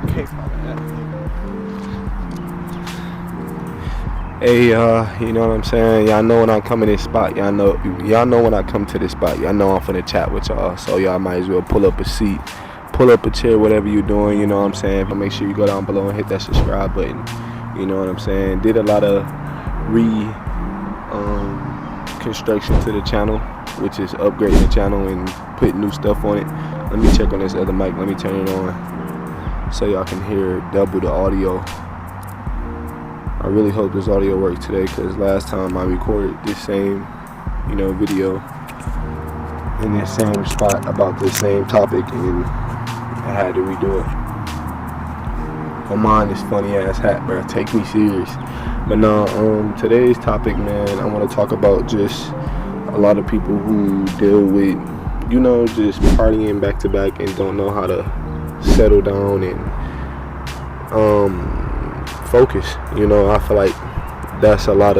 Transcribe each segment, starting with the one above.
Okay, hey, you know what I'm saying? Y'all know when I come in this spot, y'all know when I come to this spot, y'all know I'm finna chat with y'all. So y'all might as well pull up a seat, pull up a chair, whatever you're doing, you know what I'm saying? But make sure you go down below and hit that subscribe button. You know what I'm saying? Did a lot of construction to the channel, which is upgrading the channel and putting new stuff on it. Let me check on this other mic. Let me turn it on so y'all can hear double the audio. I really hope this audio works today, because last time I recorded this same, video in this same spot about the same topic, and I had to redo it. Don't mind this funny ass hat, bro. Take me serious. But no, today's topic, man, I want to talk about just a lot of people who deal with, just partying back to back and don't know how to settle down and focus. I feel like that's a lot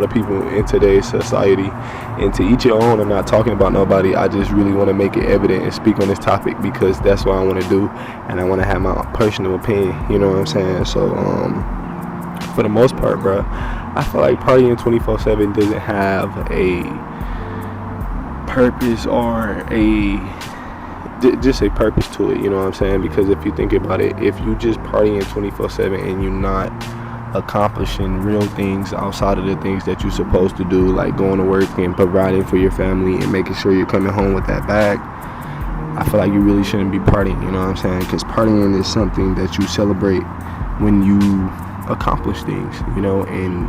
of people in today's society. And to each your own, I'm not talking about nobody. I just really want to make it evident and speak on this topic, because that's what I want to do, and I want to have my personal opinion, you know what I'm saying? So for the most part, bro, I feel like partying 24/7 doesn't have a purpose or just a purpose to it, you know what I'm saying? Because if you think about it, if you just partying 24/7 and you're not accomplishing real things outside of the things that you're supposed to do, like going to work and providing for your family and making sure you're coming home with that bag, I feel like you really shouldn't be partying, you know what I'm saying? Because partying is something that you celebrate when you accomplish things, and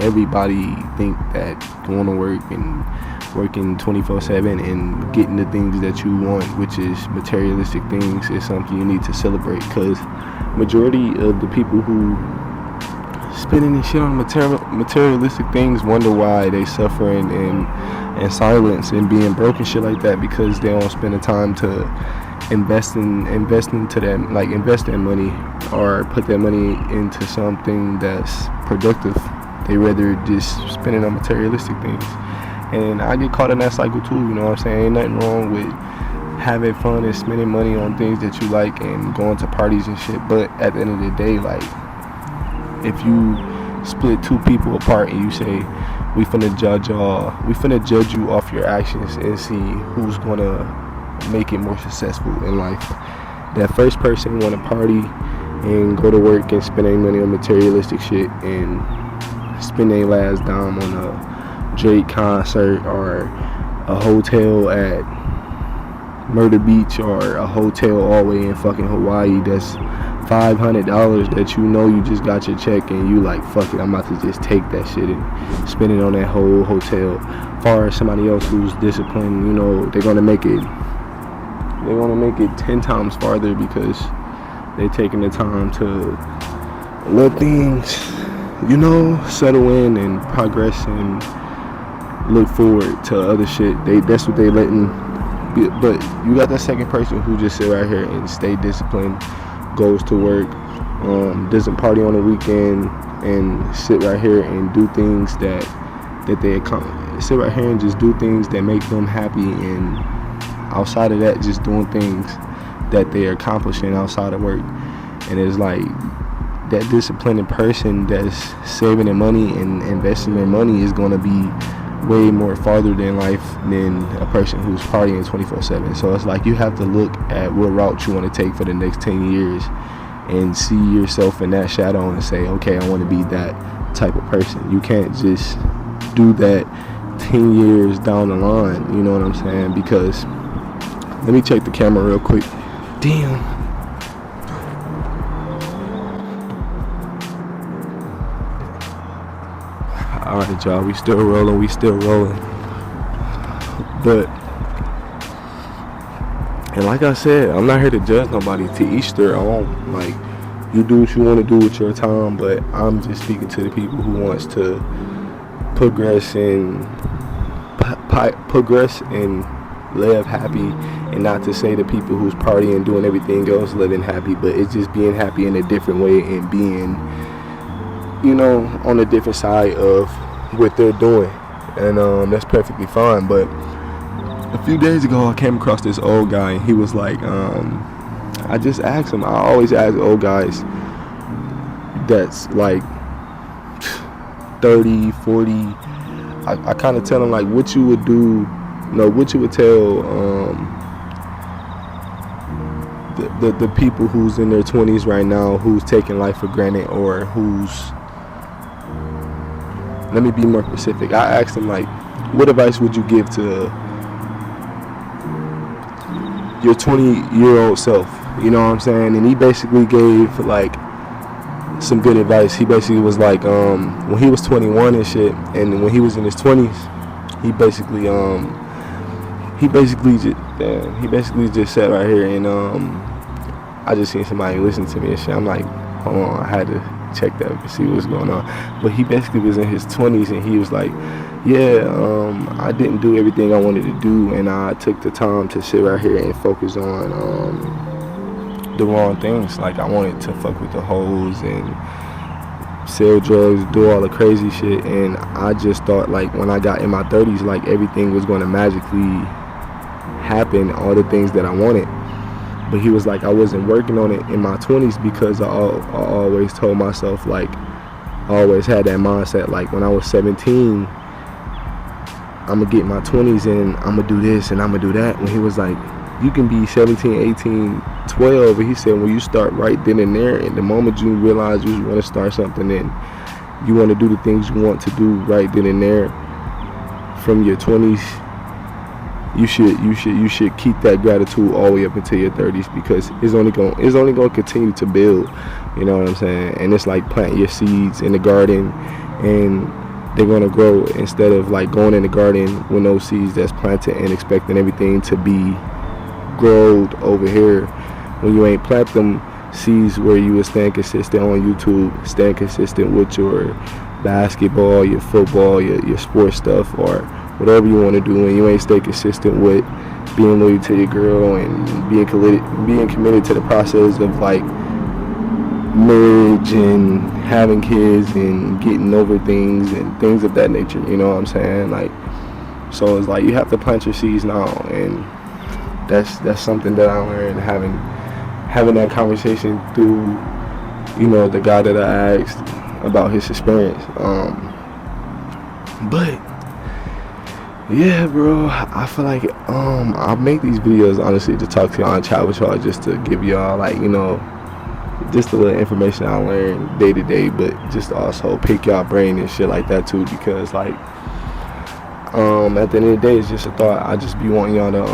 everybody think that going to work and working 24/7 and getting the things that you want, which is materialistic things, is something you need to celebrate. Because majority of the people who spending this shit on materialistic things wonder why they suffering in silence and being broken, shit like that, because they don't spend the time to invest into them, like invest their money or put their money into something that's productive. They rather just spend it on materialistic things. And I get caught in that cycle too, you know what I'm saying? Ain't nothing wrong with having fun and spending money on things that you like and going to parties and shit. But at the end of the day, like, if you split two people apart and you say, we finna judge you off your actions and see who's gonna make it more successful in life. That first person wanna party and go to work and spend their money on materialistic shit and spend their last dime on a Drake concert or a hotel at Murder Beach or a hotel all the way in fucking Hawaii that's $500 that you just got your check and you like, fuck it, I'm about to just take that shit and spend it on that whole hotel. Far as somebody else who's disciplined, they're gonna make it 10 times farther, because they're taking the time to let things, settle in and progress and look forward to other shit. That's what they letting. But you got that second person who just sit right here and stay disciplined, goes to work, doesn't party on the weekend, and sit right here and do things that they sit right here and just do things that make them happy, and outside of that, just doing things that they're accomplishing outside of work. And it's like that disciplined person that's saving their money and investing their money is going to be way more farther than life than a person who's partying 24/7. So it's like you have to look at what route you want to take for the next 10 years and see yourself in that shadow and say, okay, I want to be that type of person. You can't just do that 10 years down the line, you know what I'm saying? Because let me check the camera real quick. Damn. Alright, y'all, we still rolling. But, and like I said, I'm not here to judge nobody. To each their own. Like, you do what you want to do with your time, but I'm just speaking to the people who wants to progress and live happy, and not to say the people who's partying and doing everything else living happy, but it's just being happy in a different way and being, on a different side of what they're doing, and that's perfectly fine. But a few days ago I came across this old guy, and he was like, I just ask them. I always ask old guys that's like 30, 40. I kind of tell them like what you would do, what you would tell the people who's in their 20s right now, who's taking life for granted, or who's, let me be more specific. I asked them like, what advice would you give to your 20-year-old self? You know what I'm saying? And he basically gave like some good advice. He basically was like, when he was 21 and shit, and when he was in his 20s, he basically just sat right here, and I just seen somebody listen to me and shit. I'm like, hold on, I had to check that and see what's going on. But he basically was in his 20s, and he was like, yeah, I didn't do everything I wanted to do, and I took the time to sit right here and focus on the wrong things. Like, I wanted to fuck with the hoes and sell drugs, do all the crazy shit, and I just thought like when I got in my 30s, like everything was going to magically happen, all the things that I wanted. But he was like, I wasn't working on it in my 20s because I always told myself, like, I always had that mindset, like when I was 17, I'm gonna get in my 20s and I'm gonna do this and I'm gonna do that. When he was like, you can be 17, 18, 12, and he said when you start right then and there, and the moment you realize you want to start something and you want to do the things you want to do right then and there from your 20s, you should keep that gratitude all the way up until your 30s, because it's only gonna continue to build. You know what I'm saying? And it's like planting your seeds in the garden, and they're gonna grow, instead of like going in the garden with no seeds that's planted and expecting everything to be growed over here. When you ain't plant them seeds where you were staying consistent on YouTube, staying consistent with your basketball, your football, your sports stuff, or whatever you want to do, and you ain't stay consistent with being loyal to your girl and being committed to the process of like marriage and having kids and getting over things and things of that nature, you know what I'm saying? Like, so it's like you have to plant your seeds now, and that's something that I learned having that conversation through, the guy that I asked about his experience. But yeah, bro, I feel like I make these videos honestly to talk to y'all and chat with y'all, just to give y'all like, just a little information I learned day to day, but just to also pick y'all brain and shit like that too, because like at the end of the day, it's just a thought. I just be wanting y'all to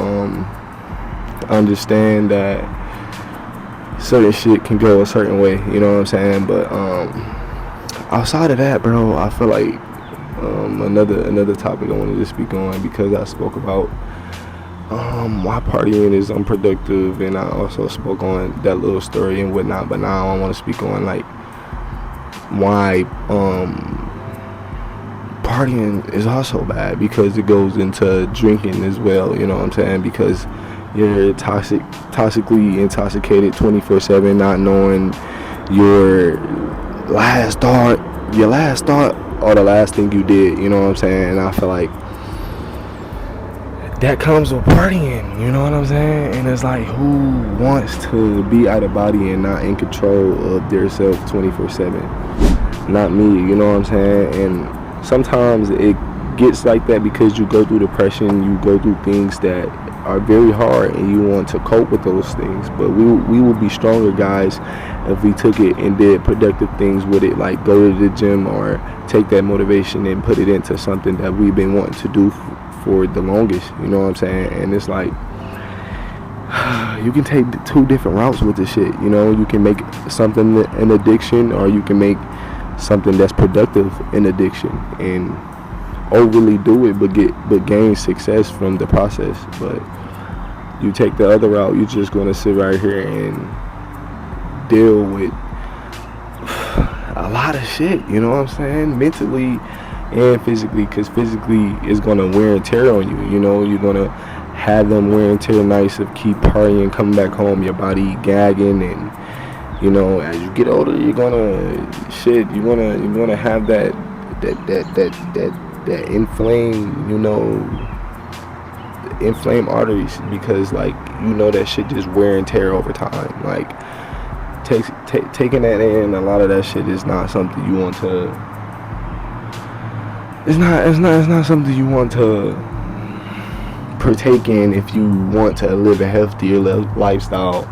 understand that certain shit can go a certain way, you know what I'm saying? But outside of that, bro, I feel like another topic I wanted to speak on, because I spoke about why partying is unproductive, and I also spoke on that little story and whatnot. But now I want to speak on like why partying is also bad, because it goes into drinking as well, you know what I'm saying? Because you're toxically intoxicated 24/7, not knowing your last thought or the last thing you did, you know what I'm saying? And I feel like that comes with partying, you know what I'm saying? And it's like, who wants to be out of body and not in control of their self 24/7? Not me, you know what I'm saying? And sometimes it gets like that because you go through depression, you go through things that are very hard, and you want to cope with those things. But we will be stronger, guys, if we took it and did productive things with it, like go to the gym or take that motivation and put it into something that we've been wanting to do for the longest, you know what I'm saying? And it's like, you can take two different routes with this shit, you can make something an addiction, or you can make something that's productive an addiction and overly do it but gain success from the process. But you take the other route, you're just going to sit right here and deal with a lot of shit, you know what I'm saying, mentally and physically, because physically it's going to wear and tear on you. You're going to have them wear and tear nights of keep partying, coming back home, your body gagging, and as you get older, you're gonna have that inflamed, inflamed arteries, because like, you know, that shit just wear and tear over time. Like taking that in, a lot of that shit is not something you want to, it's not something you want to partake in if you want to live a healthier lifestyle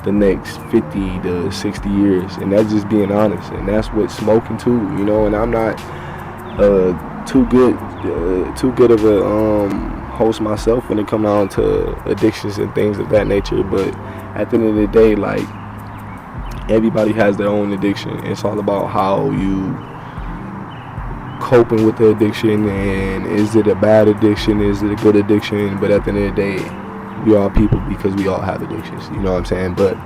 the next 50 to 60 years. And that's just being honest. And that's what smoking too, you know. And I'm not too good of a host myself when it comes down to addictions and things of that nature, but at the end of the day, like, everybody has their own addiction. It's all about how you coping with the addiction, and is it a bad addiction, is it a good addiction? But at the end of the day, we all people, because we all have addictions, you know what I'm saying? But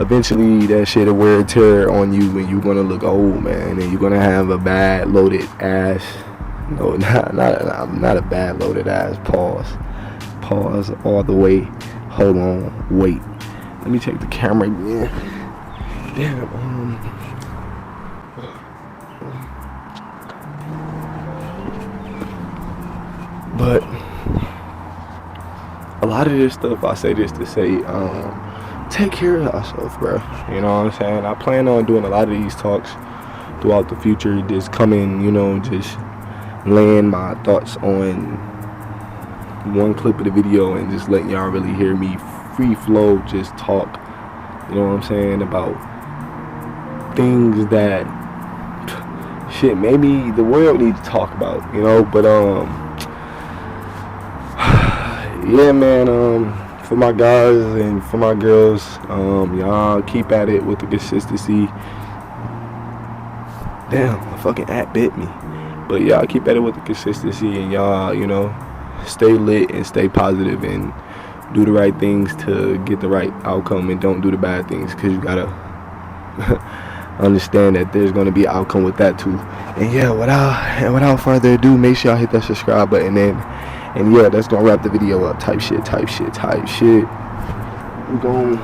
eventually that shit will wear and tear on you, and you're gonna look old, man, and you're gonna have a bad loaded ass. No, not a bad loaded ass. Pause all the way. Hold on, wait, let me check the camera again. Damn. But a lot of this stuff, I say this to say, take care of yourself, bro. You know what I'm saying? I plan on doing a lot of these talks throughout the future, just coming, you know, just laying my thoughts on one clip of the video and just letting y'all really hear me free flow, just talk, you know what I'm saying, about things that shit maybe the world needs to talk about, you know. But yeah, man, for my guys and for my girls, y'all keep at it with the consistency. Damn, the fucking app bit me. But y'all keep at it with the consistency, and y'all, you know, stay lit and stay positive and do the right things to get the right outcome, and don't do the bad things, because you gotta understand that there's going to be an outcome with that too. And yeah, without further ado, make sure y'all hit that subscribe button, and yeah, that's gonna wrap the video up. Type shit. We're going